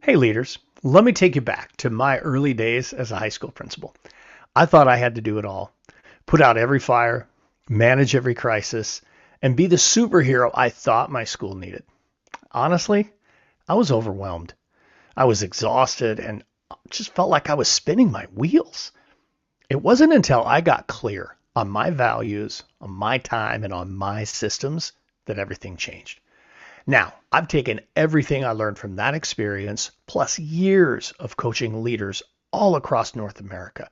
Hey leaders, let me take you back to my early days as a high school principal. I thought I had to do it all, put out every fire, manage every crisis, and be the superhero I thought my school needed. Honestly, I was overwhelmed. I was exhausted and just felt like I was spinning my wheels. It wasn't until I got clear on my values, on my time, and on my systems that everything changed. Now, I've taken everything I learned from that experience, plus years of coaching leaders all across North America,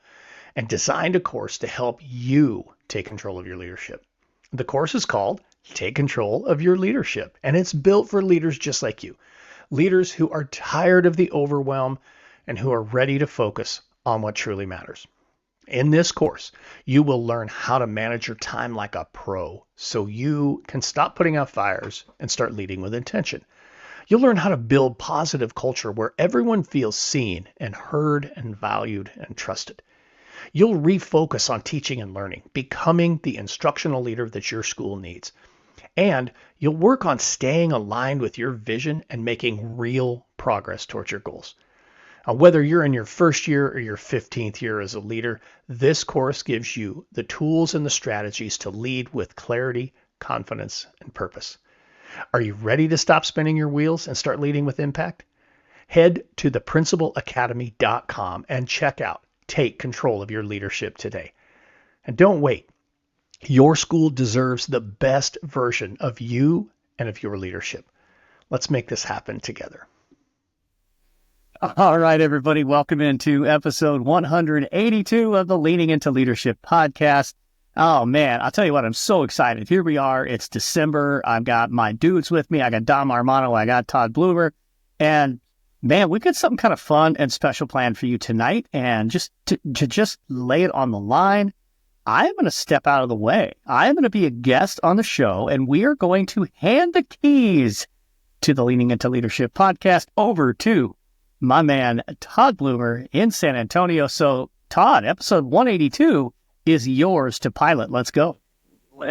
and designed a course to help you take control of your leadership. The course is called Take Control of Your Leadership, and it's built for leaders just like you, leaders who are tired of the overwhelm and who are ready to focus on what truly matters. In this course, you will learn how to manage your time like a pro so you can stop putting out fires and start leading with intention. You'll learn how to build positive culture where everyone feels seen and heard and valued and trusted. You'll refocus on teaching and learning, becoming the instructional leader that your school needs. And you'll work on staying aligned with your vision and making real progress towards your goals. Whether you're in your first year or your 15th year as a leader, this course gives you the tools and the strategies to lead with clarity, confidence, and purpose. Are you ready to stop spinning your wheels and start leading with impact? Head to theprincipalacademy.com and check out Take Control of Your Leadership today. And don't wait. Your school deserves the best version of you and of your leadership. Let's make this happen together. All right, everybody, welcome into episode 182 of the Leaning Into Leadership podcast. Oh, man, I'll tell you what, I'm so excited. Here we are. It's December. I've got my dudes with me. I got Dominic Armano. I got Todd Bloomer. And, man, we've got something kind of fun and special planned for you tonight. And just to just lay it on the line, I'm going to step out of the way. I'm going to be a guest on the show, and we are going to hand the keys to the Leaning Into Leadership podcast over to my man, Todd Bloomer in San Antonio. So, Todd, episode 182 is yours to pilot. Let's go.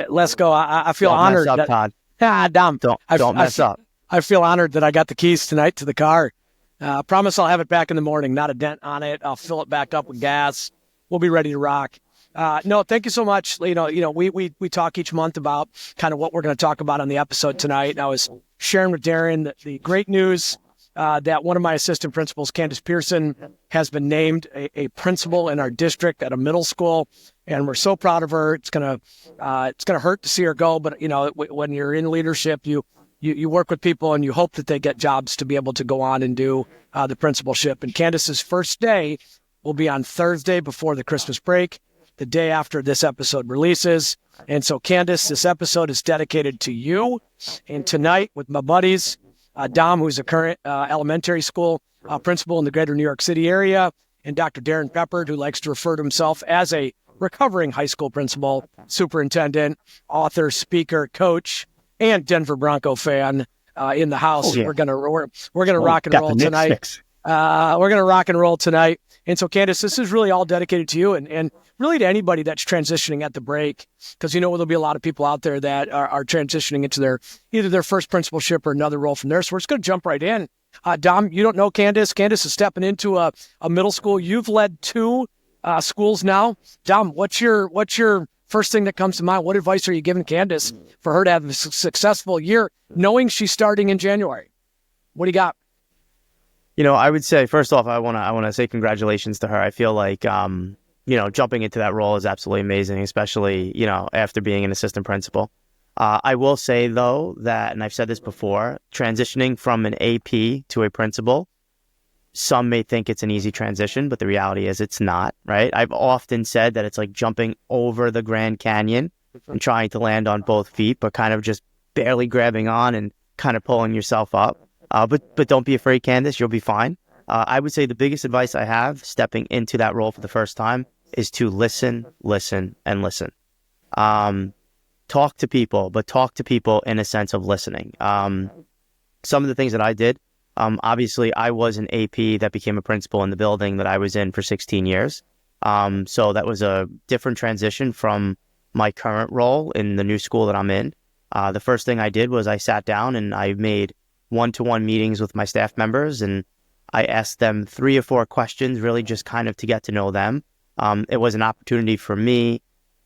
Let's go. I feel Don't honored. mess up, Todd. Dom. Don't mess up. I feel honored that I got the keys tonight to the car. I promise I'll have it back in the morning. Not a dent on it. I'll fill it back up with gas. We'll be ready to rock. No, thank you so much. We talk each month about kind of what we're going to talk about on the episode tonight. And I was sharing with Darrin the great news that one of my assistant principals, Candice Pearson, has been named a principal in our district at a middle school, and we're so proud of her. It's gonna hurt to see her go, but when you're in leadership, you work with people and you hope that they get jobs to be able to go on and do the principalship. And Candice's first day will be on Thursday before the Christmas break, the day after this episode releases. And so, Candice, this episode is dedicated to you. And tonight, with my buddies, Dom, who's a current elementary school principal in the greater New York City area, and Dr. Darrin Peppard, who likes to refer to himself as a recovering high school principal, superintendent, author, speaker, coach, and Denver Bronco fan in the house. Oh, yeah. We're gonna rock and roll tonight. We're gonna rock and roll tonight. And so, Candice, this is really all dedicated to you and really to anybody that's transitioning at the break, because there'll be a lot of people out there that are transitioning into either their first principalship or another role from there. So we're just going to jump right in. Dom, you don't know Candice. Candice is stepping into a middle school. You've led two schools now. Dom, what's your first thing that comes to mind? What advice are you giving Candice for her to have a successful year, knowing she's starting in January? What do you got? I would say, first off, I want to say congratulations to her. I feel like, jumping into that role is absolutely amazing, especially, after being an assistant principal. I will say, though, that, and I've said this before, transitioning from an AP to a principal, some may think it's an easy transition, but the reality is it's not, right? I've often said that it's like jumping over the Grand Canyon and trying to land on both feet, but kind of just barely grabbing on and kind of pulling yourself up. But don't be afraid, Candice, you'll be fine. I would say the biggest advice I have stepping into that role for the first time is to listen, and listen. Talk to people, but talk to people in a sense of listening. Some of the things that I did, obviously I was an AP that became a principal in the building that I was in for 16 years. So that was a different transition from my current role in the new school that I'm in. The first thing I did was I sat down and I made one-to-one meetings with my staff members, and I asked them 3 or 4 questions, really just kind of to get to know them. It was an opportunity for me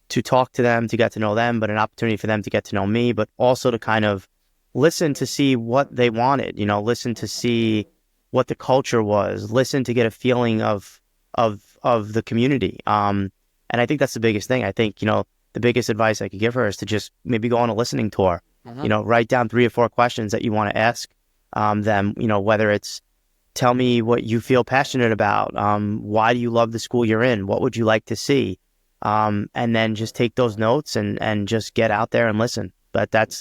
to talk to them, to get to know them, but an opportunity for them to get to know me, but also to kind of listen to see what they wanted, listen to see what the culture was, listen to get a feeling of the community. And I think that's the biggest thing. I think, the biggest advice I could give her is to just maybe go on a listening tour, write down 3 or 4 questions that you want to ask them, whether it's tell me what you feel passionate about. Why do you love the school you're in? What would you like to see? And then just take those notes and just get out there and listen. But that's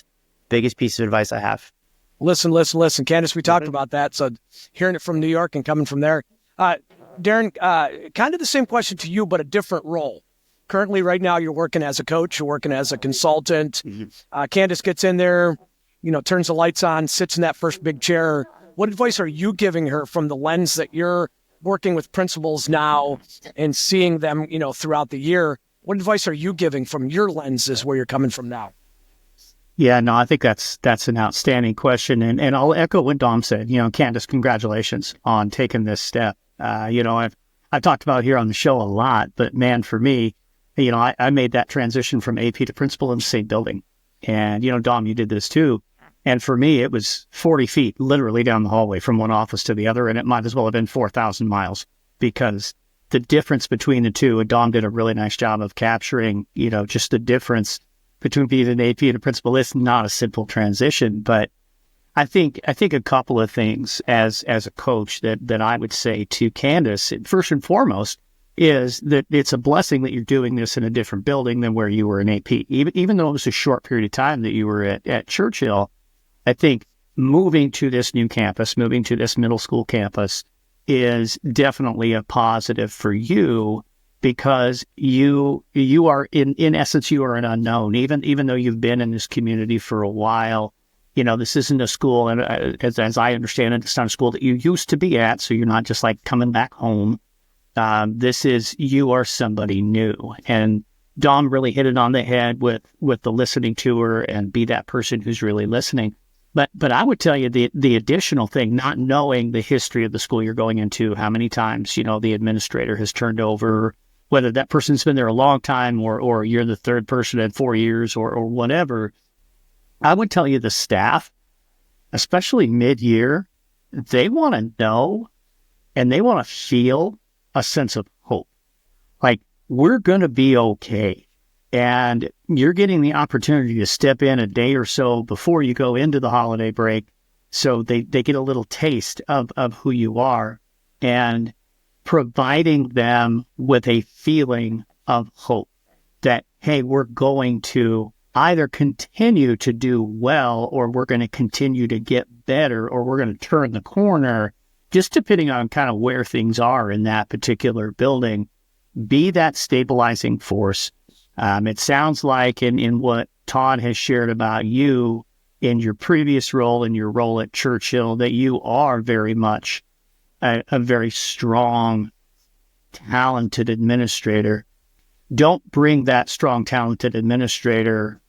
the biggest piece of advice I have. Listen. Candice, we talked about that. So hearing it from New York and coming from there. Darrin, kind of the same question to you, but a different role. Currently, right now, you're working as a coach, you're working as a consultant. Candice gets in there, turns the lights on, sits in that first big chair. What advice are you giving her from the lens that you're working with principals now and seeing them, throughout the year? What advice are you giving from your lenses where you're coming from now? Yeah, no, I think that's an outstanding question. And I'll echo what Dom said. Candice, congratulations on taking this step. I've talked about here on the show a lot, but man, for me, I made that transition from AP to principal in the same building. And, Dom, you did this too. And for me, it was 40 feet literally down the hallway from one office to the other. And it might as well have been 4,000 miles because the difference between the two, and Dom did a really nice job of capturing, just the difference between being an AP and a principal. It's not a simple transition, but I think a couple of things as a coach that I would say to Candice, first and foremost, is that it's a blessing that you're doing this in a different building than where you were in AP. Even though it was a short period of time that you were at Churchill, I think moving to this new campus, moving to this middle school campus is definitely a positive for you because you are in essence, you are an unknown, even though you've been in this community for a while. This isn't a school, and as I understand it, it's not a school that you used to be at, so you're not just like coming back home. You are somebody new. And Dom really hit it on the head with the listening tour and be that person who's really listening. But I would tell you the additional thing, not knowing the history of the school you're going into, how many times, the administrator has turned over, whether that person's been there a long time or you're the third person in 4 years or whatever. I would tell you the staff, especially mid-year, they want to know and they want to feel a sense of hope. Like, we're going to be okay. And you're getting the opportunity to step in a day or so before you go into the holiday break. So they get a little taste of who you are and providing them with a feeling of hope that, hey, we're going to either continue to do well or we're going to continue to get better or we're going to turn the corner, just depending on kind of where things are in that particular building. Be that stabilizing force. It sounds like in what Todd has shared about you in your previous role, in your role at Churchill, that you are very much a very strong, talented administrator. Don't bring that strong, talented administrator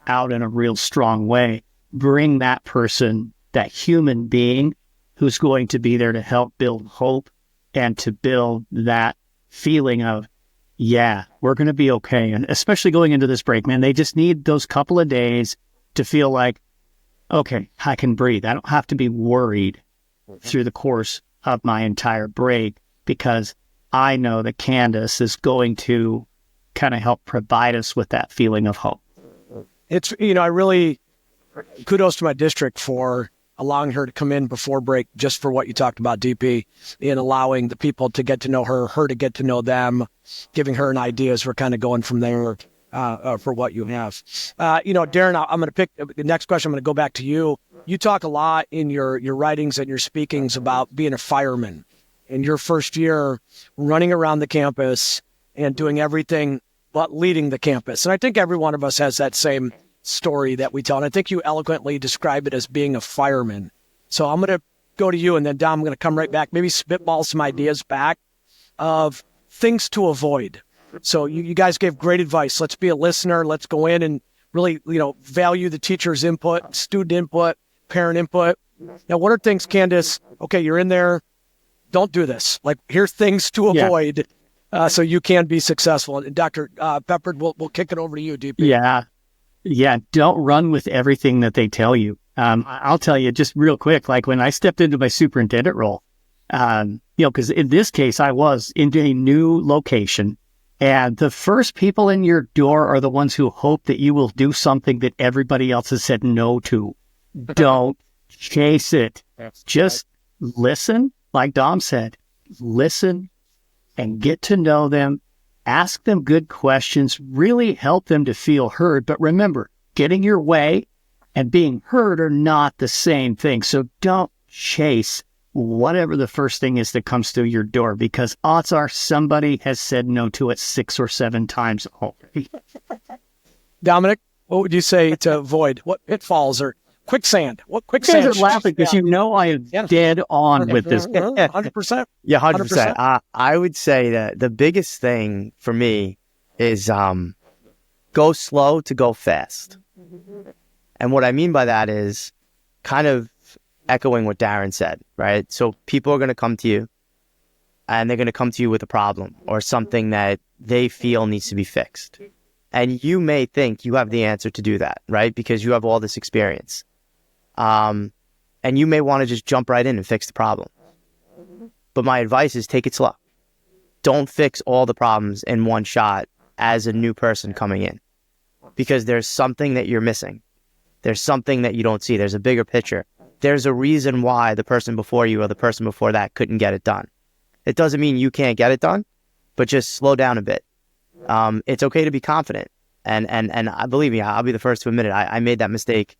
out in a real strong way. Bring that person, that human being who's going to be there to help build hope and to build that feeling of, yeah, we're going to be okay. And especially going into this break, man, they just need those couple of days to feel like, okay, I can breathe. I don't have to be worried through the course of my entire break because I know that Candice is going to kind of help provide us with that feeling of hope. It's, I really, kudos to my district for allowing her to come in before break, just for what you talked about, DP, in allowing the people to get to know her to get to know them, giving her an idea as we're kind of going from there for what you have. Darrin, I'm going to pick the next question. I'm going to go back to you. You talk a lot in your writings and your speakings about being a fireman in your first year, running around the campus and doing everything but leading the campus. And I think every one of us has that same story that we tell. And I think you eloquently describe it as being a fireman. So I'm going to go to you, and then Dom, I'm going to come right back, maybe spitball some ideas back of things to avoid. So you guys gave great advice. Let's be a listener. Let's go in and really, value the teacher's input, student input, parent input. Now, what are things, Candice? Okay, you're in there. Don't do this. Like, here's things to avoid so you can be successful. And Dr. Peppard, we'll kick it over to you, DP. Yeah. Don't run with everything that they tell you. I'll tell you just real quick, like when I stepped into my superintendent role, because in this case, I was in a new location, and the first people in your door are the ones who hope that you will do something that everybody else has said no to. Don't chase it. Just listen, like Dom said, listen and get to know them. Ask them good questions, really help them to feel heard. But remember, getting your way and being heard are not the same thing. So don't chase whatever the first thing is that comes through your door, because odds are somebody has said no to it 6 or 7 times already. Dominic, what would you say to avoid? What pitfalls or quicksand? What quicksand? You guys are laughing because I am dead on with this. 100%. Yeah, 100%. I would say that the biggest thing for me is go slow to go fast. And what I mean by that is kind of echoing what Darrin said, right? So people are going to come to you, and they're going to come to you with a problem or something that they feel needs to be fixed. And you may think you have the answer to do that, right? Because you have all this experience. And you may want to just jump right in and fix the problem. But my advice is take it slow. Don't fix all the problems in one shot as a new person coming in, because there's something that you're missing. There's something that you don't see. There's a bigger picture. There's a reason why the person before you or the person before that couldn't get it done. It doesn't mean you can't get it done, but just slow down a bit. It's okay to be confident. And I believe me, I'll be the first to admit it. I made that mistake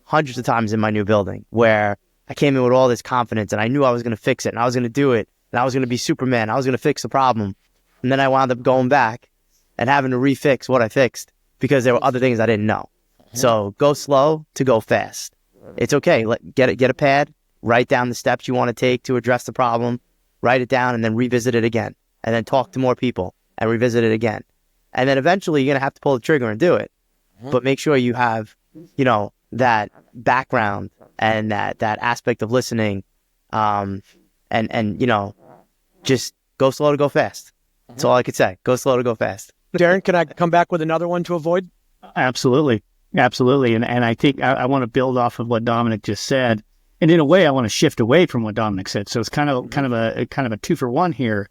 hundreds of times in my new building, where I came in with all this confidence and I knew I was going to fix it and I was going to do it and I was going to be Superman. I was going to fix the problem. And then I wound up going back and having to refix what I fixed because there were other things I didn't know. So go slow to go fast. It's okay. Get a pad, write down the steps you want to take to address the problem, write it down, and then revisit it again. And then talk to more people and revisit it again. And then eventually you're going to have to pull the trigger and do it. But make sure you have, that background and that aspect of listening. Just go slow to go fast. That's all I could say. Go slow to go fast. Darrin, can I come back with another one to avoid? Absolutely. And I think I want to build off of what Dominic just said. And in a way, I want to shift away from what Dominic said. So it's kind of a 2-for-1 here.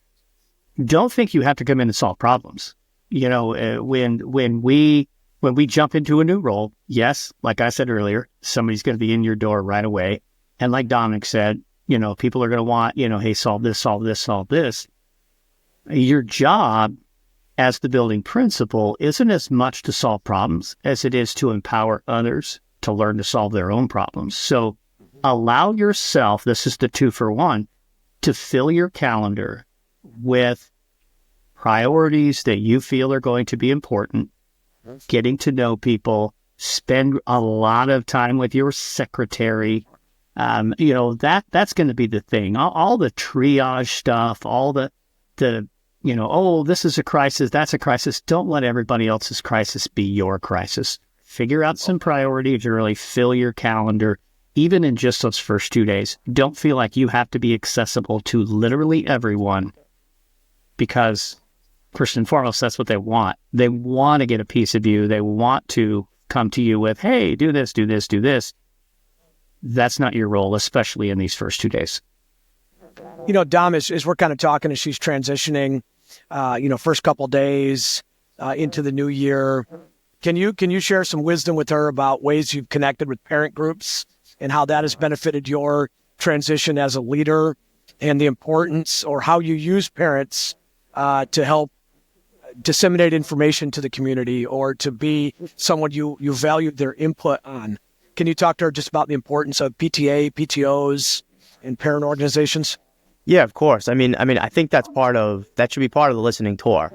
Don't think you have to come in and solve problems. When we jump into a new role, yes, like I said earlier, somebody's going to be in your door right away. And like Dominic said, people are going to want, hey, solve this, solve this, solve this. Your job as the building principal isn't as much to solve problems as it is to empower others to learn to solve their own problems. So allow yourself, this is the 2-for-1, to fill your calendar with priorities that you feel are going to be important, getting to know people, spend a lot of time with your secretary. That's going to be the thing. All the triage stuff, all the this is a crisis, that's a crisis. Don't let everybody else's crisis be your crisis. Figure out some priorities and really fill your calendar, even in just those first 2 days. Don't feel like you have to be accessible to literally everyone, because first and foremost, that's what they want. They want to get a piece of you. They want to come to you with, hey, do this, do this, do this. That's not your role, especially in these first 2 days. Dom, as we're kind of talking, as she's transitioning, first couple days into the new year, can you share some wisdom with her about ways you've connected with parent groups and how that has benefited your transition as a leader, and the importance or how you use parents to help disseminate information to the community, or to be someone you value their input on? Can you talk to her just about the importance of PTA, PTOs, and parent organizations? Yeah, of course. I mean, I think that should be part of the listening tour.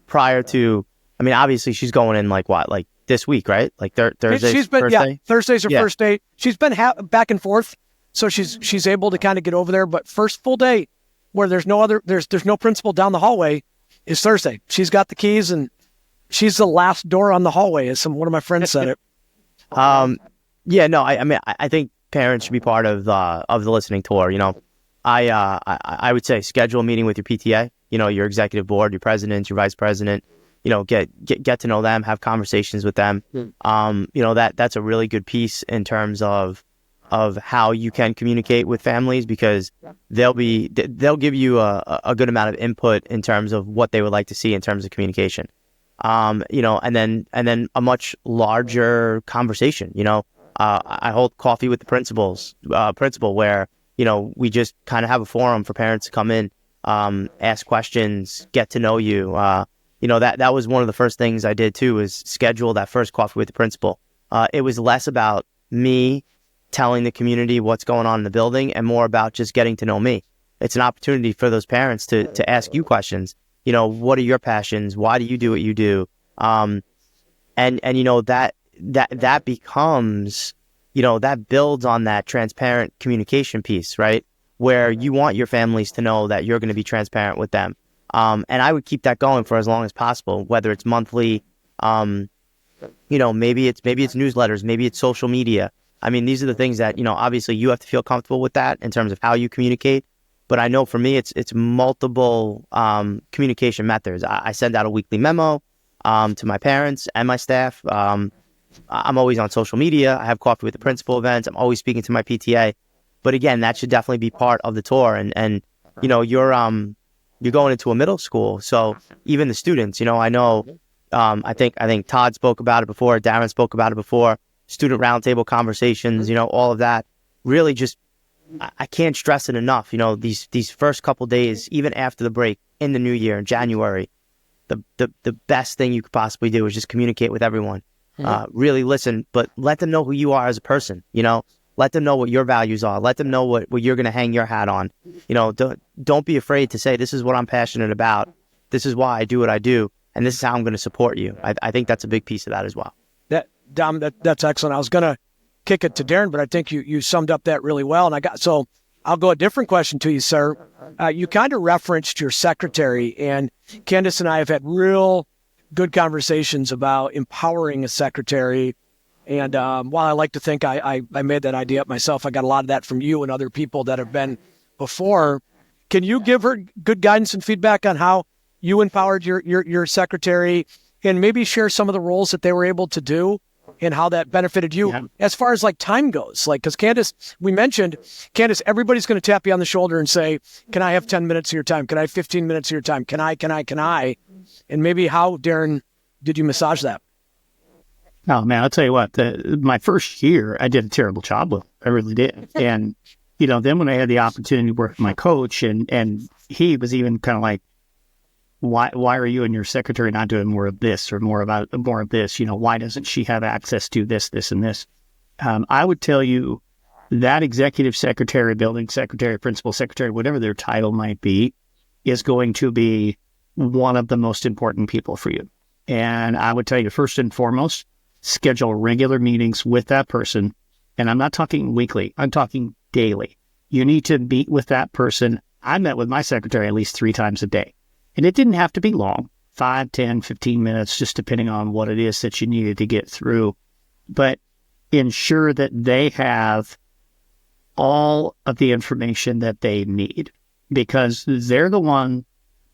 Prior to, obviously she's going in like this week, right? Like Thursday. She's been, Thursday? Thursday's her first day. She's been back and forth, so she's able to kind of get over there. But first full day, where there's no principal down the hallway, is Thursday. She's got the keys, and she's the last door on the hallway, as one of my friends said it. I think parents should be part of the listening tour. I would say schedule a meeting with your PTA, your executive board, your president, your vice president, get to know them, have conversations with them. That's a really good piece in terms of how you can communicate with families, because they'll give you a good amount of input in terms of what they would like to see in terms of communication. And then a much larger conversation. I hold coffee with the principal where, we just kind of have a forum for parents to come in, ask questions, get to know you. That was one of the first things I did too, is schedule that first coffee with the principal. It was less about me telling the community what's going on in the building and more about just getting to know me. It's an opportunity for those parents to ask you questions. What are your passions? Why do you do what you do? That becomes, that builds on that transparent communication piece, right? Where you want your families to know that you're going to be transparent with them. And I would keep that going for as long as possible, whether it's monthly, maybe it's newsletters, maybe it's social media. I mean, these are the things that, obviously you have to feel comfortable with that in terms of how you communicate. But I know for me, it's multiple communication methods. I send out a weekly memo to my parents and my staff. I'm always on social media. I have coffee with the principal events. I'm always speaking to my PTA. But again, that should definitely be part of the tour. And you're going into a middle school, so even the students, I know, I think Todd spoke about it before. Darrin spoke about it before. Student roundtable conversations, all of that. Really, just I can't stress it enough. These first couple days, even after the break in the new year in January, the best thing you could possibly do is just communicate with everyone. Really listen, but let them know who you are as a person. Let them know what your values are. Let them know what you're going to hang your hat on. Don't be afraid to say, this is what I'm passionate about. This is why I do what I do. And this is how I'm going to support you. I think that's a big piece of that as well. Dom, that's excellent. I was going to kick it to Darrin, but I think you summed up that really well. And so I'll go a different question to you, sir. You kind of referenced your secretary, and Candice and I have had real good conversations about empowering a secretary. And while I like to think I made that idea up myself, I got a lot of that from you and other people that have been before. Can you give her good guidance and feedback on how you empowered your secretary, and maybe share some of the roles that they were able to do and how that benefited you as far as like time goes? Like, because Candice, we mentioned, Candice, everybody's going to tap you on the shoulder and say, can I have 10 minutes of your time? Can I have 15 minutes of your time? Can I? And maybe how, Darrin, did you massage that? Oh, man, I'll tell you what, my first year, I did a terrible job with it. I really did. And, then when I had the opportunity to work with my coach, and he was even kind of like, why are you and your secretary not doing more of this or more of this? Why doesn't she have access to this, and this? I would tell you that executive secretary, building secretary, principal secretary, whatever their title might be, is going to be one of the most important people for you. And I would tell you, first and foremost, schedule regular meetings with that person. And I'm not talking weekly, I'm talking daily. You need to meet with that person. I met with my secretary at least 3 times a day. And it didn't have to be long, 5, 10, 15 minutes, just depending on what it is that you needed to get through. But ensure that they have all of the information that they need, because they're the one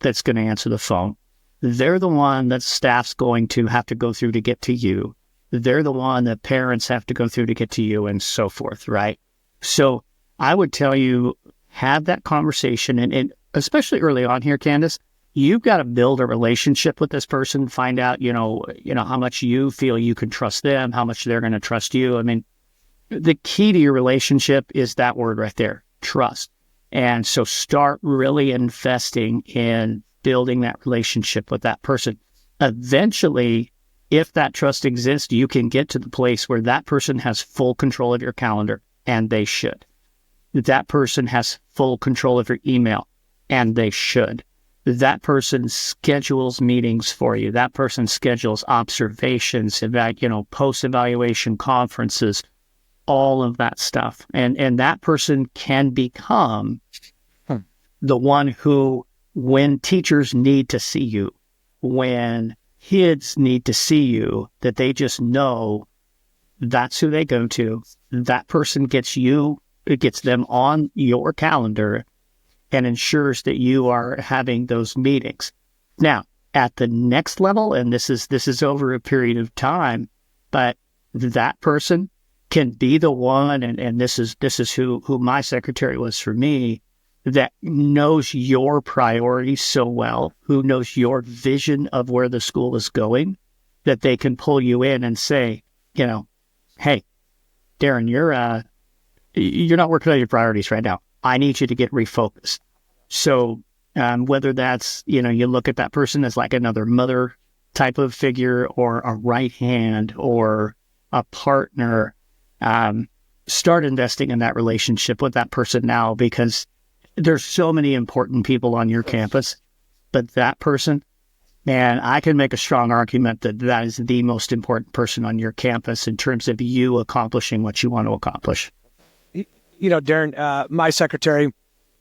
that's going to answer the phone. They're the one that staff's going to have to go through to get to you. They're the one that parents have to go through to get to you, and so forth, right? So I would tell you, have that conversation, and especially early on here, Candice, you've got to build a relationship with this person, find out, how much you feel you can trust them, how much they're going to trust you. I mean, the key to your relationship is that word right there, trust. And so start really investing in building that relationship with that person. Eventually, if that trust exists, you can get to the place where that person has full control of your calendar, and they should. That person has full control of your email, and they should. That person schedules meetings for you. That person schedules observations, post-evaluation conferences, all of that stuff. And that person can become the one who, when teachers need to see you, when kids need to see you, that they just know that's who they go to. That person gets them on your calendar and ensures that you are having those meetings. Now, at the next level, and this is over a period of time, but that person can be the one, and this is who my secretary was for me, that knows your priorities so well, who knows your vision of where the school is going, that they can pull you in and say, hey, Darrin, you're not working on your priorities right now. I need you to get refocused. So whether that's, you look at that person as like another mother type of figure or a right hand or a partner, start investing in that relationship with that person now, because there's so many important people on your campus, but that person, man, I can make a strong argument that is the most important person on your campus in terms of you accomplishing what you want to accomplish. Darrin, my secretary,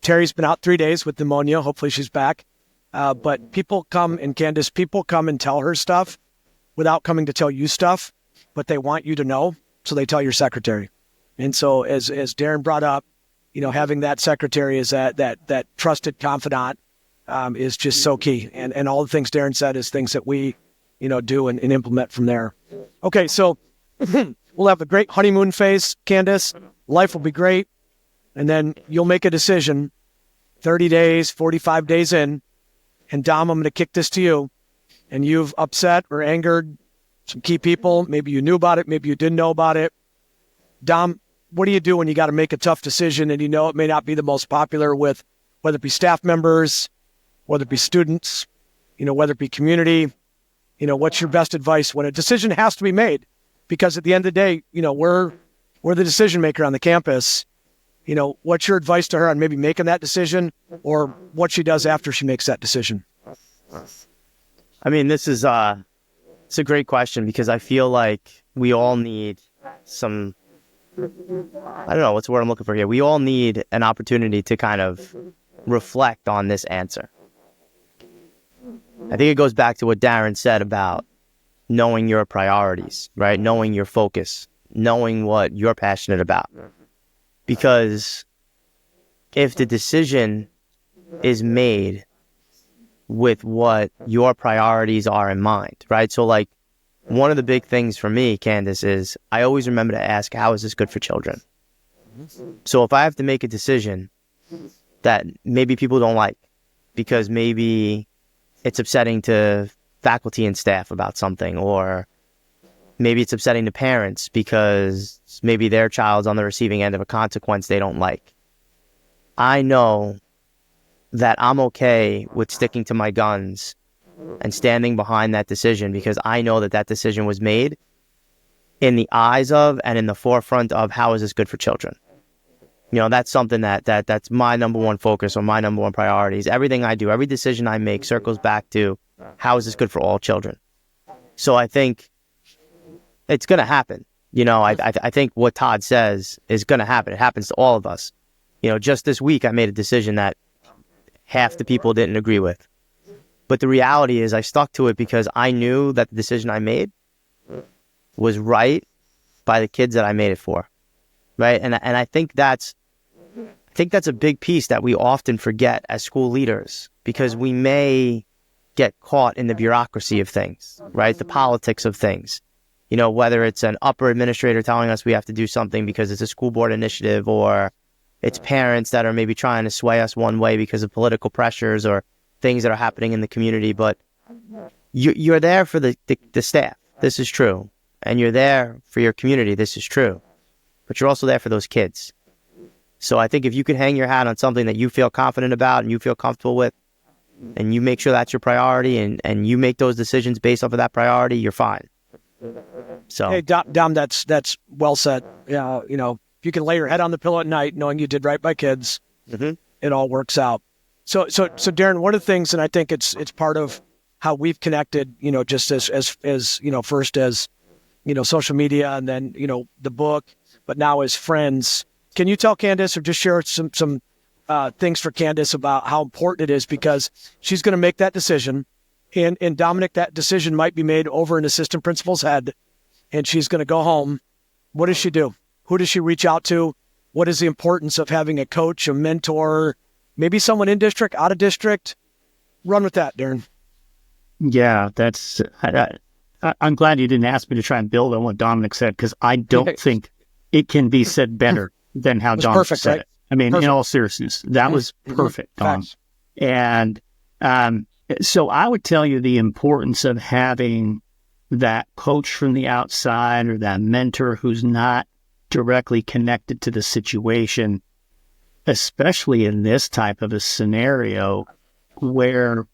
Terry's been out 3 days with pneumonia. Hopefully she's back. But people come and tell her stuff without coming to tell you stuff, but they want you to know, so they tell your secretary. And so as Darrin brought up, having that secretary is that trusted confidant is just so key. And all the things Darrin said is things that we, do and implement from there. Okay, so we'll have a great honeymoon phase, Candice. Life will be great. And then you'll make a decision 30 days, 45 days in. And Dom, I'm going to kick this to you. And you've upset or angered some key people. Maybe you knew about it. Maybe you didn't know about it. Dom, what do you do when you got to make a tough decision and it may not be the most popular with, whether it be staff members, whether it be students, whether it be community? What's your best advice when a decision has to be made? Because at the end of the day, we're the decision maker on the campus. What's your advice to her on maybe making that decision, or what she does after she makes that decision? I mean, it's a great question, because I feel like we all need some, I don't know, what's the word I'm looking for here? We all need an opportunity to kind of reflect on this answer. I think it goes back to what Darrin said about knowing your priorities, right? Knowing your focus, knowing what you're passionate about. Because if the decision is made with what your priorities are in mind, right? So like, one of the big things for me, Candice, is I always remember to ask, how is this good for children? So if I have to make a decision that maybe people don't like, because maybe it's upsetting to faculty and staff about something, or maybe it's upsetting to parents because maybe their child's on the receiving end of a consequence they don't like, I know that I'm okay with sticking to my guns and standing behind that decision, because I know that decision was made in the eyes of and in the forefront of how is this good for children. That's something that's my number one focus, or my number one priorities. Everything I do, every decision I make circles back to how is this good for all children. So I think it's going to happen. I think what Todd says is going to happen. It happens to all of us. Just this week, I made a decision that half the people didn't agree with. But the reality is I stuck to it because I knew that the decision I made was right by the kids that I made it for. Right. And I think that's a big piece that we often forget as school leaders, because we may get caught in the bureaucracy of things, right? The politics of things. Whether it's an upper administrator telling us we have to do something because it's a school board initiative, or it's parents that are maybe trying to sway us one way because of political pressures or things that are happening in the community. But you're there for the staff. This is true. And you're there for your community. This is true. But you're also there for those kids. So I think if you can hang your hat on something that you feel confident about and you feel comfortable with, and you make sure that's your priority, and you make those decisions based off of that priority, you're fine. So, hey, Dom, that's well said. Yeah, if you can lay your head on the pillow at night knowing you did right by kids, it all works out. So Darrin, one of the things, and I think it's part of how we've connected, just as first as social media, and then the book, but now as friends. Can you tell Candice, or just share some things for Candice about how important it is, because she's going to make that decision, and Dominic, that decision might be made over an assistant principal's head, and she's going to go home What does she do? Who does she reach out to? What is the importance of having a coach, a mentor, maybe someone in district, out of district? Run with that, Darrin. Yeah, I'm glad you didn't ask me to try and build on what Dominic said, because I don't think it can be said better than how Dominic said it. I mean, in all seriousness, that was perfect, Dom. And so I would tell you the importance of having that coach from the outside or that mentor who's not directly connected to the situation, especially in this type of a scenario where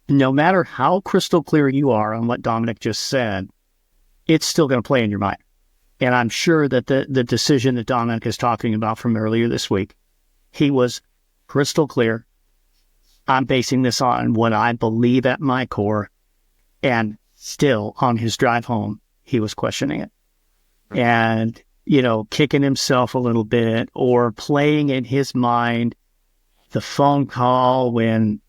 no matter how crystal clear you are on what Dominic just said, it's still going to play in your mind. And I'm sure that the decision that Dominic is talking about from earlier this week, he was crystal clear. I'm basing this on what I believe at my core. And still on his drive home, he was questioning it. And, kicking himself a little bit or playing in his mind the phone call when,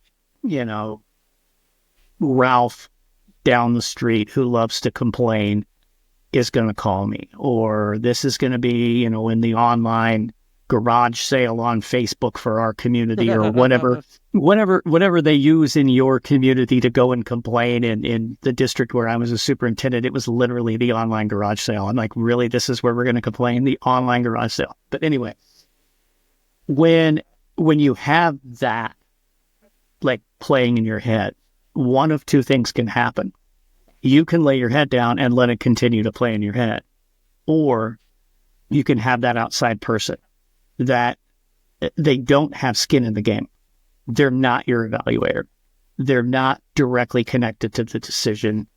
Ralph down the street who loves to complain is going to call me, or this is going to be, in the online garage sale on Facebook for our community, or whatever they use in your community to go and complain. In the district where I was a superintendent, it was literally the online garage sale. I'm like, really, this is where we're going to complain? The online garage sale. But anyway, when you have that like playing in your head, one of two things can happen. You can lay your head down and let it continue to play in your head, or you can have that outside person that they don't have skin in the game. They're not your evaluator. They're not directly connected to the decision.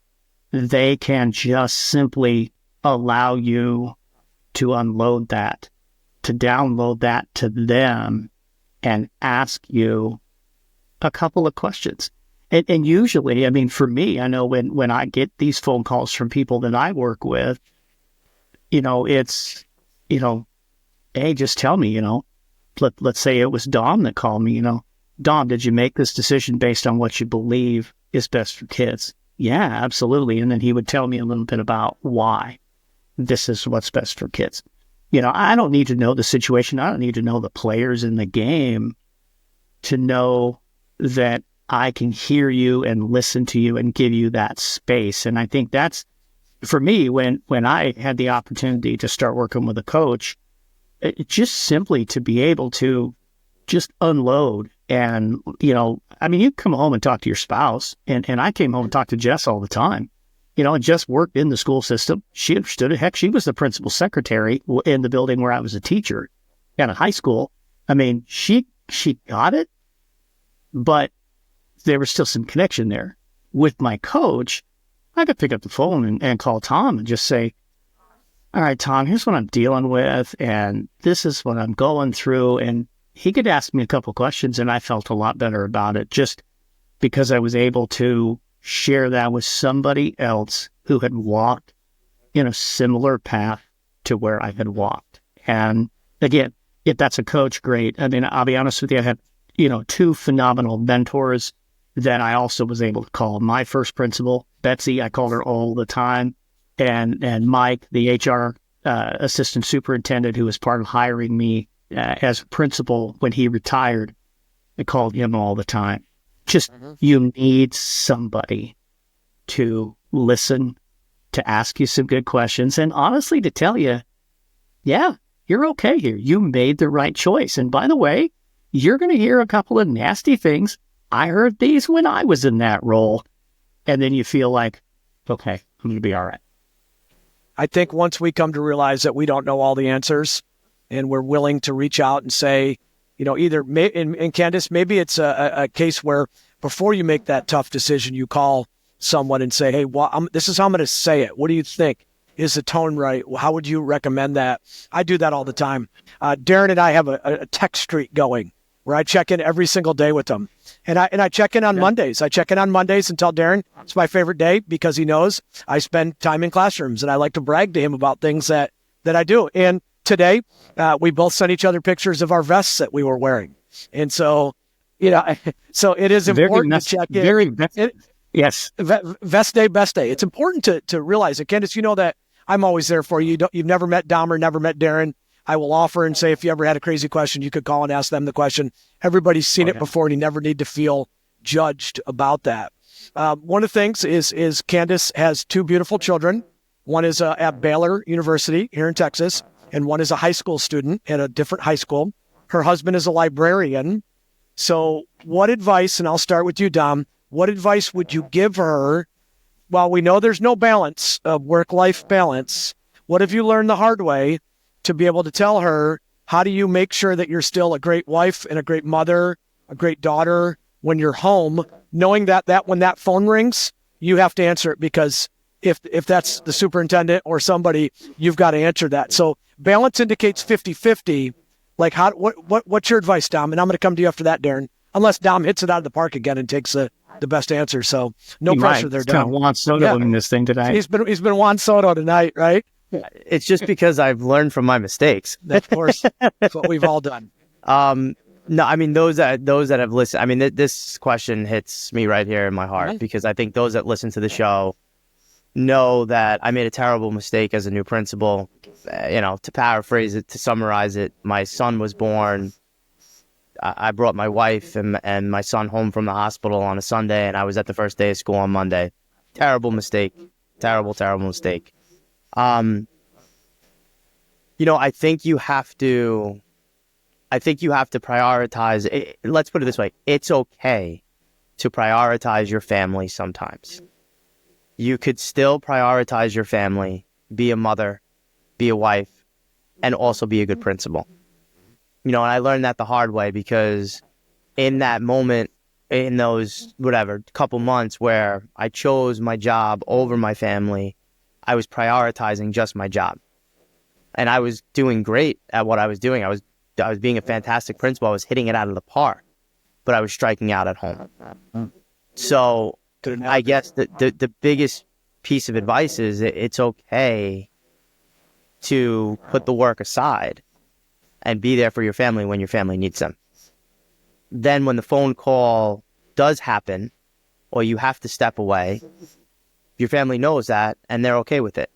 They can just simply allow you to unload that, to download that to them and ask you a couple of questions. And usually, I mean, for me, I know when I get these phone calls from people that I work with, it's, hey, just tell me, let's say it was Dom that called me, Dom, did you make this decision based on what you believe is best for kids? Yeah, absolutely. And then he would tell me a little bit about why this is what's best for kids. I don't need to know the situation. I don't need to know the players in the game to know that I can hear you and listen to you and give you that space. And I think that's, for me, when I had the opportunity to start working with a coach, just simply to be able to just unload. And, you come home and talk to your spouse. And I came home and talked to Jess all the time. And Jess worked in the school system. She understood it. Heck, she was the principal secretary in the building where I was a teacher at a high school. I mean, she got it, but there was still some connection there. With my coach, I could pick up the phone and call Tom and just say, all right, Tom, here's what I'm dealing with, and this is what I'm going through. And he could ask me a couple questions, and I felt a lot better about it just because I was able to share that with somebody else who had walked in a similar path to where I had walked. And again, if that's a coach, great. I mean, I'll be honest with you, I had, two phenomenal mentors that I also was able to call. My first principal, Betsy, I called her all the time. And Mike, the HR assistant superintendent who was part of hiring me as a principal when he retired, I called him all the time. Just, you need somebody to listen, to ask you some good questions, and honestly to tell you, yeah, you're okay here. You made the right choice. And by the way, you're going to hear a couple of nasty things. I heard these when I was in that role. And then you feel like, okay, I'm going to be all right. I think once we come to realize that we don't know all the answers and we're willing to reach out and say, either, and Candice, maybe it's a case where before you make that tough decision, you call someone and say, hey, this is how I'm going to say it. What do you think? Is the tone right? How would you recommend that? I do that all the time. Darrin and I have a text streak going where I check in every single day with them. And I check in on Mondays. I check in on Mondays and tell Darrin it's my favorite day because he knows I spend time in classrooms and I like to brag to him about things that I do. And today, we both sent each other pictures of our vests that we were wearing. And so, so it is important to check in. Yes. Vest day, best day. It's important to realize that, Candice, that I'm always there for you. You've never met Dom or never met Darrin. I will offer and say, if you ever had a crazy question, you could call and ask them the question. Everybody's seen it before, and you never need to feel judged about that. One of the things is Candice has two beautiful children. One is at Baylor University here in Texas, and one is a high school student at a different high school. Her husband is a librarian. So what advice, and I'll start with you, Dom, what advice would you give her? While we know there's no balance of work-life balance, what have you learned the hard way to be able to tell her, how do you make sure that you're still a great wife and a great mother, a great daughter when you're home, knowing that when that phone rings, you have to answer it, because if that's the superintendent or somebody, you've got to answer that. So balance indicates 50-50. Like, what's your advice, Dom? And I'm going to come to you after that, Darrin, unless Dom hits it out of the park again and takes the best answer. So no pressure there, Dom. Kind of Juan Soto in this thing tonight. He's been Juan Soto tonight, right? It's just because I've learned from my mistakes. Of course, that's what we've all done. No, I mean, those that have listened, I mean, this question hits me right here in my heart, because I think those that listen to the show know that I made a terrible mistake as a new principal. To paraphrase it, to summarize it, my son was born. I brought my wife and my son home from the hospital on a Sunday, and I was at the first day of school on Monday. Terrible mistake. Terrible mistake. I think you have to prioritize. Let's put it this way. It's okay to prioritize your family sometimes. You could still prioritize your family, be a mother, be a wife, and also be a good principal. And I learned that the hard way, because in that moment, in those, couple months where I chose my job over my family, I was prioritizing just my job. And I was doing great at what I was doing. I was being a fantastic principal. I was hitting it out of the park, but I was striking out at home. So I guess the biggest piece of advice is it's okay to put the work aside and be there for your family when your family needs them. Then when the phone call does happen, or you have to step away, your family knows that and they're okay with it.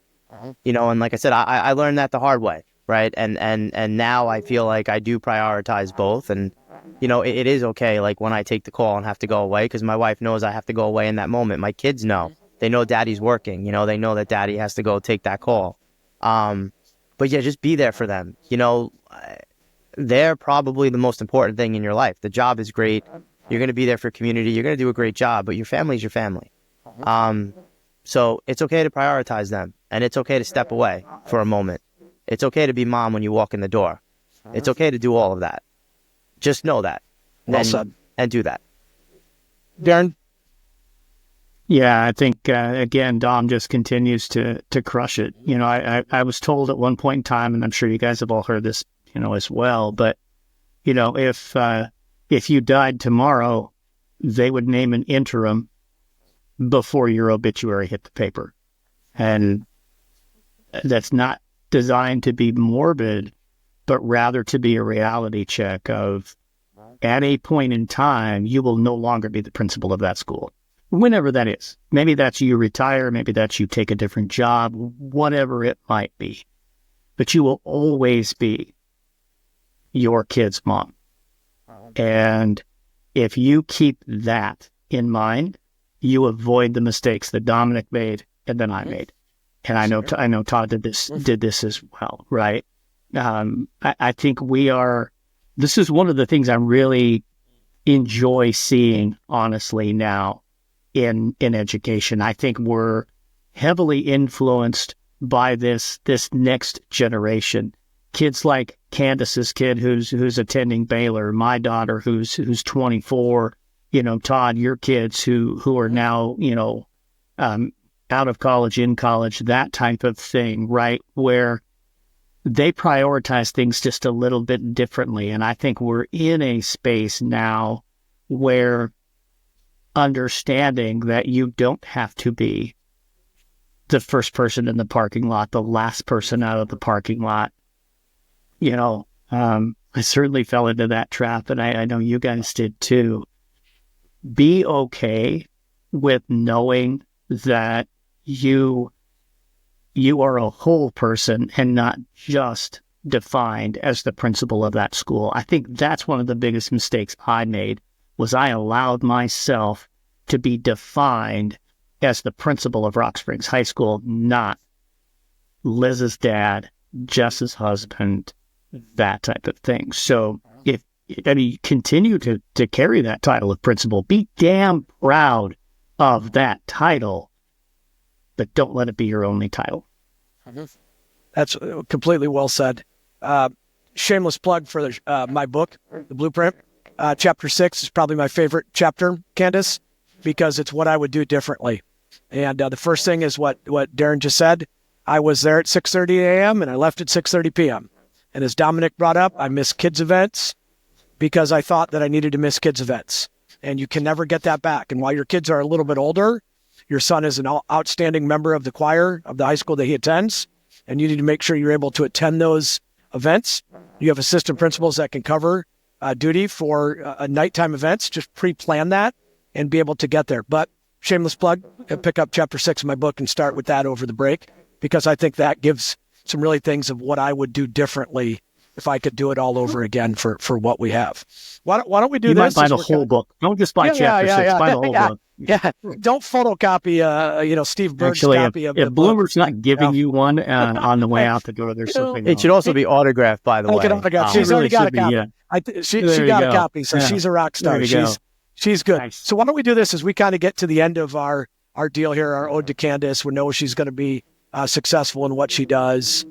And like I said, I learned that the hard way, right? And now I feel like I do prioritize both. And, it is okay, like when I take the call and have to go away, because my wife knows I have to go away in that moment. My kids know. They know daddy's working. They know that daddy has to go take that call. But yeah, just be there for them. They're probably the most important thing in your life. The job is great. You're going to be there for community. You're going to do a great job, but your family is your family. So it's okay to prioritize them, and it's okay to step away for a moment. It's okay to be mom when you walk in the door. It's okay to do all of that. Just know that. Well said. And do that. Darrin? Yeah, I think, again, Dom just continues to crush it. I was told at one point in time, and I'm sure you guys have all heard this, as well, but, if you died tomorrow, they would name an interim before your obituary hit the paper. And that's not designed to be morbid, but rather to be a reality check of, at a point in time, you will no longer be the principal of that school. Whenever that is. Maybe that's you retire, maybe that's you take a different job, whatever it might be. But you will always be your kid's mom. And if you keep that in mind, you avoid the mistakes that Dominic made and then I made. And I know Todd did this as well, right? I think this is one of the things I really enjoy seeing, honestly, now in education. I think we're heavily influenced by this next generation. Kids like Candice's kid who's attending Baylor, my daughter who's 24, Todd, your kids who are now, out of college, in college, that type of thing, right? Where they prioritize things just a little bit differently. And I think we're in a space now where understanding that you don't have to be the first person in the parking lot, the last person out of the parking lot. I certainly fell into that trap, and I know you guys did too. Be okay with knowing that you you are a whole person and not just defined as the principal of that school. I think that's one of the biggest mistakes I made, was I allowed myself to be defined as the principal of Rock Springs High School, not Liz's dad, Jess's husband, that type of thing. So if you continue to carry that title of principal, be damn proud of that title, but don't let it be your only title. That's completely well said. Shameless plug for my book, The Blueprint. Chapter 6 is probably my favorite chapter, Candice, because it's what I would do differently. And the first thing is what Darrin just said. I was there at 6:30 a.m. and I left at 6:30 p.m. And as Dominic brought up, I missed kids' events because I thought that I needed to miss kids' events. And you can never get that back. And while your kids are a little bit older, your son is an outstanding member of the choir of the high school that he attends, and you need to make sure you're able to attend those events. You have assistant principals that can cover duty for nighttime events. Just pre-plan that and be able to get there. But shameless plug, pick up chapter 6 of my book and start with that over the break, because I think that gives some really things of what I would do differently if I could do it all over again for what we have. Why don't we do you this? You might buy the whole book. Don't just buy chapter 6. Buy the whole book. Yeah, don't photocopy, Steve Bird's Actually, copy of the if Bloomer's not giving you one on the way out the door, there's something else. It should also be autographed, by the way. She's already got a copy. Yeah. She got a copy, so she's a rock star. She's good. Nice. So why don't we do this as we kind of get to the end of our deal here, our ode to Candice. We know she's going to be successful in what she does.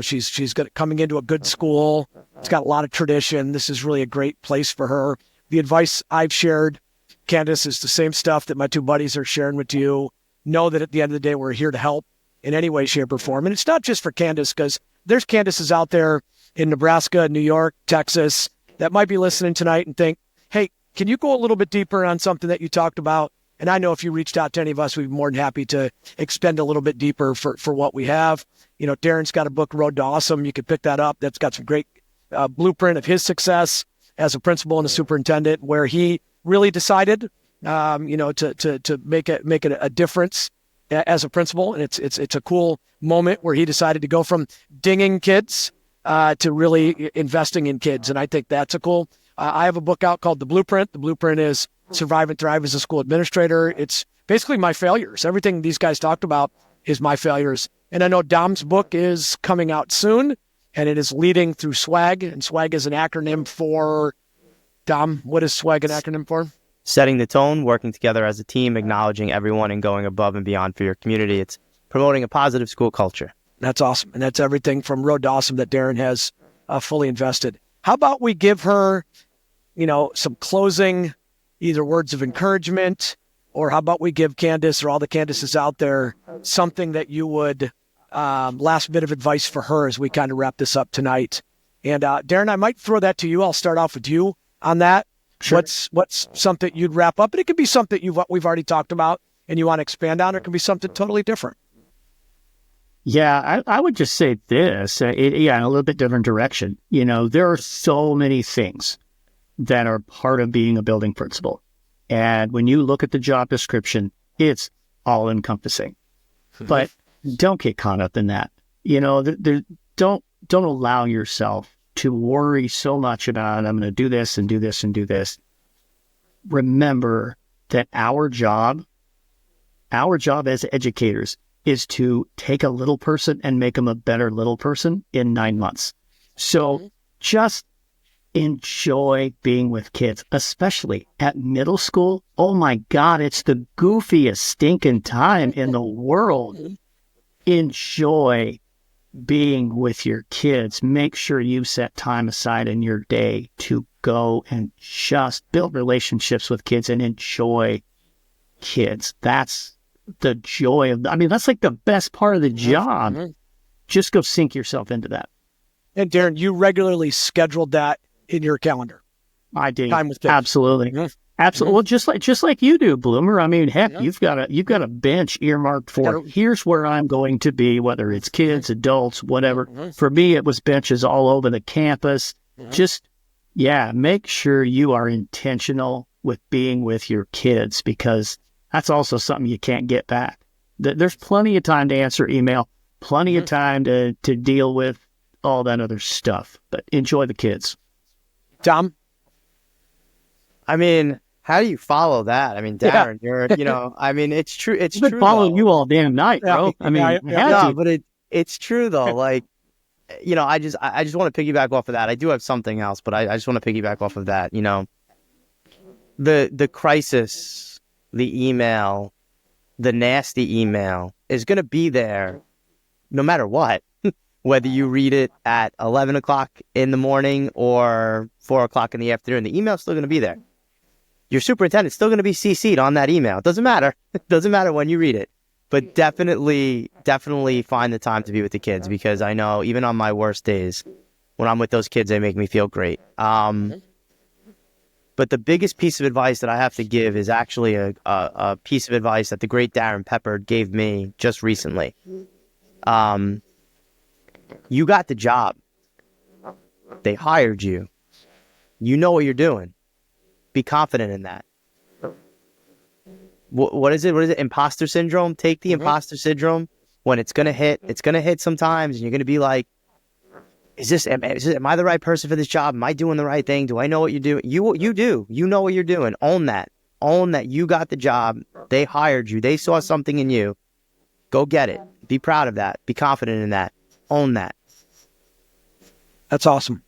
She's coming into a good school. It's got a lot of tradition. This is really a great place for her. The advice I've shared, Candice, is the same stuff that my two buddies are sharing with you. Know that at the end of the day, we're here to help in any way, shape, or form. And it's not just for Candice, because there's Candices out there in Nebraska, New York, Texas, that might be listening tonight and think, hey, can you go a little bit deeper on something that you talked about? And I know if you reached out to any of us, we'd be more than happy to expend a little bit deeper for what we have. Darrin's got a book, Road to Awesome. You could pick that up. That's got some great blueprint of his success as a principal and a superintendent, where he really decided, to make it a difference as a principal. And it's a cool moment where he decided to go from dinging kids to really investing in kids. And I think that's a cool. I have a book out called The Blueprint. The Blueprint is Survive and Thrive as a School Administrator. It's basically my failures. Everything these guys talked about is my failures. And I know Dom's book is coming out soon, and it is leading through SWAG. And SWAG is an acronym for, Dom, what is SWAG an acronym for? Setting the tone, working together as a team, acknowledging everyone, and going above and beyond for your community. It's promoting a positive school culture. That's awesome. And that's everything from Road to Awesome that Darrin has fully invested. How about we give her, some closing, either words of encouragement, or how about we give Candice or all the Candices out there something that you would, last bit of advice for her as we kind of wrap this up tonight. And Darrin, I might throw that to you. I'll start off with you on that. Sure. What's something you'd wrap up? And it could be something we've already talked about and you want to expand on, or it could be something totally different. Yeah, I would just say this, in a little bit different direction. There are so many things that are part of being a building principal. And when you look at the job description, it's all encompassing. But don't get caught up in that. Don't allow yourself to worry so much about, I'm going to do this and do this and do this. Remember that our job as educators is to take a little person and make them a better little person in 9 months. So just enjoy being with kids, especially at middle school. Oh my God, it's the goofiest stinking time in the world. Enjoy being with your kids. Make sure you set time aside in your day to go and just build relationships with kids and enjoy kids. That's the joy that's like the best part of the job. Just go sink yourself into that. And Darrin, you regularly scheduled that in your calendar. I do. Time with kids. Absolutely. Absolutely. Well, just like you do, Bloomer. Heck, you've got a bench earmarked for here's where I'm going to be, whether it's kids, adults, whatever. For me, it was benches all over the campus. Just, make sure you are intentional with being with your kids, because that's also something you can't get back. There's plenty of time to answer email. plenty of time to deal with all that other stuff. But enjoy the kids. Dom? I mean, how do you follow that? I mean, Darrin, you're, I mean, it's true. It's I've been true. following you all damn night, bro. I mean, but it's true though. Like, I just want to piggyback off of that. I do have something else, but I just want to piggyback off of that. The crisis, the email, the nasty email is going to be there no matter what, whether you read it at 11 o'clock in the morning or 4 o'clock in the afternoon. The email's still going to be there. Your superintendent's still going to be CC'd on that email. It doesn't matter. It doesn't matter when you read it. But definitely find the time to be with the kids, because I know even on my worst days, when I'm with those kids, they make me feel great. But the biggest piece of advice that I have to give is actually a piece of advice that the great Darrin Peppard gave me just recently. You got the job. They hired you. You know what you're doing. Be confident in that. What is it? Imposter syndrome? Take the imposter syndrome. When it's going to hit, it's going to hit sometimes. And you're going to be like, am I the right person for this job? Am I doing the right thing? Do I know what you're doing? You do. You know what you're doing. Own that. Own that you got the job. They hired you. They saw something in you. Go get it. Be proud of that. Be confident in that. Own that. That's awesome.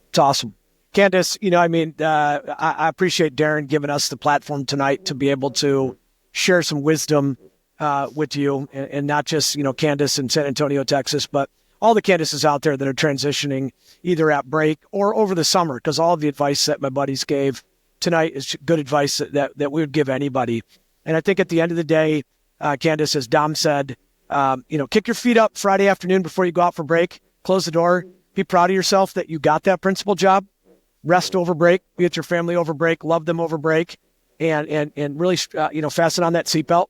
It's awesome. Candice, I appreciate Darrin giving us the platform tonight to be able to share some wisdom with you, and not just, Candice in San Antonio, Texas, but all the Candices out there that are transitioning either at break or over the summer, because all of the advice that my buddies gave tonight is good advice that we would give anybody. And I think at the end of the day, Candice, as Dom said, kick your feet up Friday afternoon before you go out for break, close the door, be proud of yourself that you got that principal job. Rest over break, be with your family over break, love them over break, and really, fasten on that seatbelt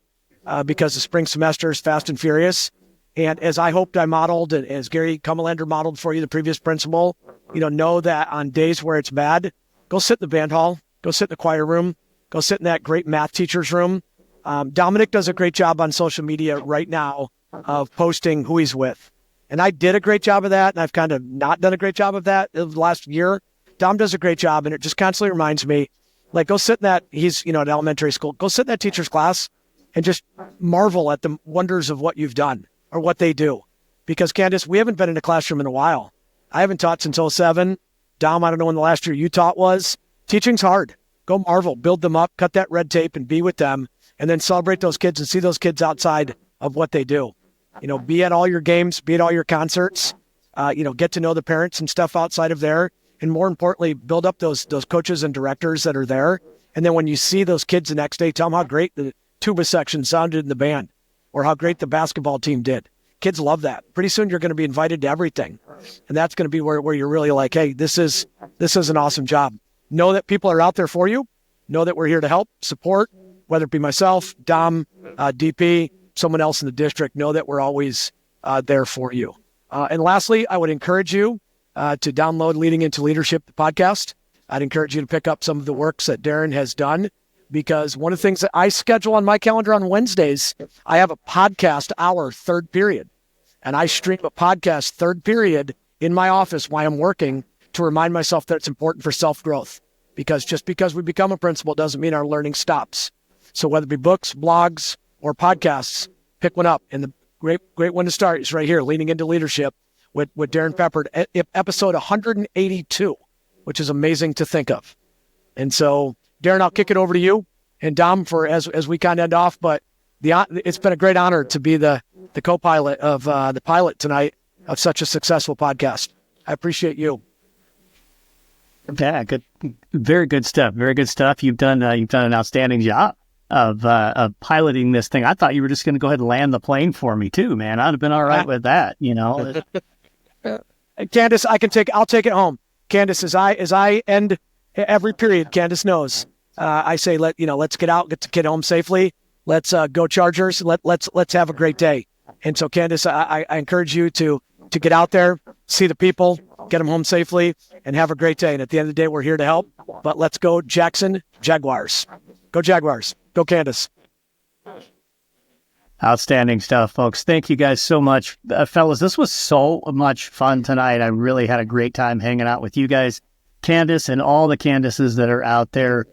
because the spring semester is fast and furious. And as I hoped I modeled, and as Gary Kummelander modeled for you, the previous principal, know that on days where it's bad, go sit in the band hall, go sit in the choir room, go sit in that great math teacher's room. Dominic does a great job on social media right now of posting who he's with. And I did a great job of that, and I've kind of not done a great job of that in the last year. Dom does a great job, and it just constantly reminds me, like, go sit in that, he's, at elementary school, go sit in that teacher's class and just marvel at the wonders of what you've done or what they do. Because, Candice, we haven't been in a classroom in a while. I haven't taught since 2007. Dom, I don't know when the last year you taught was. Teaching's hard. Go marvel, build them up, cut that red tape and be with them, and then celebrate those kids and see those kids outside of what they do. Be at all your games, be at all your concerts, get to know the parents and stuff outside of there. And more importantly, build up those coaches and directors that are there. And then when you see those kids the next day, tell them how great the tuba section sounded in the band or how great the basketball team did. Kids love that. Pretty soon you're going to be invited to everything. And that's going to be where you're really like, hey, this is an awesome job. Know that people are out there for you. Know that we're here to help, support, whether it be myself, Dom, DP, someone else in the district. Know that we're always there for you. And lastly, I would encourage you to download Leading Into Leadership, the podcast. I'd encourage you to pick up some of the works that Darrin has done, because one of the things that I schedule on my calendar on Wednesdays, I have a podcast hour, third period. And I stream a podcast third period in my office while I'm working to remind myself that it's important for self-growth. Because just because we become a principal doesn't mean our learning stops. So whether it be books, blogs, or podcasts, pick one up. And the great one to start is right here, Leading Into Leadership, with Darrin Peppard, episode 182, which is amazing to think of. And so, Darrin, I'll kick it over to you and Dom for as we kind of end off. But it's been a great honor to be the co-pilot of the pilot tonight of such a successful podcast. I appreciate you. Yeah, good, very good stuff. Very good stuff. You've done an outstanding job of piloting this thing. I thought you were just going to go ahead and land the plane for me too, man. I'd have been all right with that, Candice, I'll take it home. Candice, as I end every period, Candice knows. I say, let's get out, get the kid home safely. Let's go Chargers. Let's have a great day. And so, Candice, I encourage you to get out there, see the people, get them home safely, and have a great day. And at the end of the day, we're here to help. But let's go Jackson Jaguars. Go Jaguars. Go Candice. Outstanding stuff, folks. Thank you guys so much. Fellas, this was so much fun tonight. I really had a great time hanging out with you guys. Candice and all the Candices that are out there.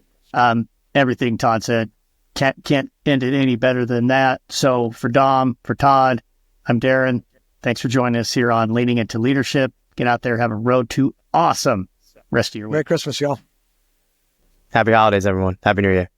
Everything Todd said, can't end it any better than that. So for Dom, for Todd, I'm Darrin. Thanks for joining us here on Leaning Into Leadership. Get out there, have a road to awesome rest of your week. Merry Christmas, y'all. Happy holidays, everyone. Happy New Year.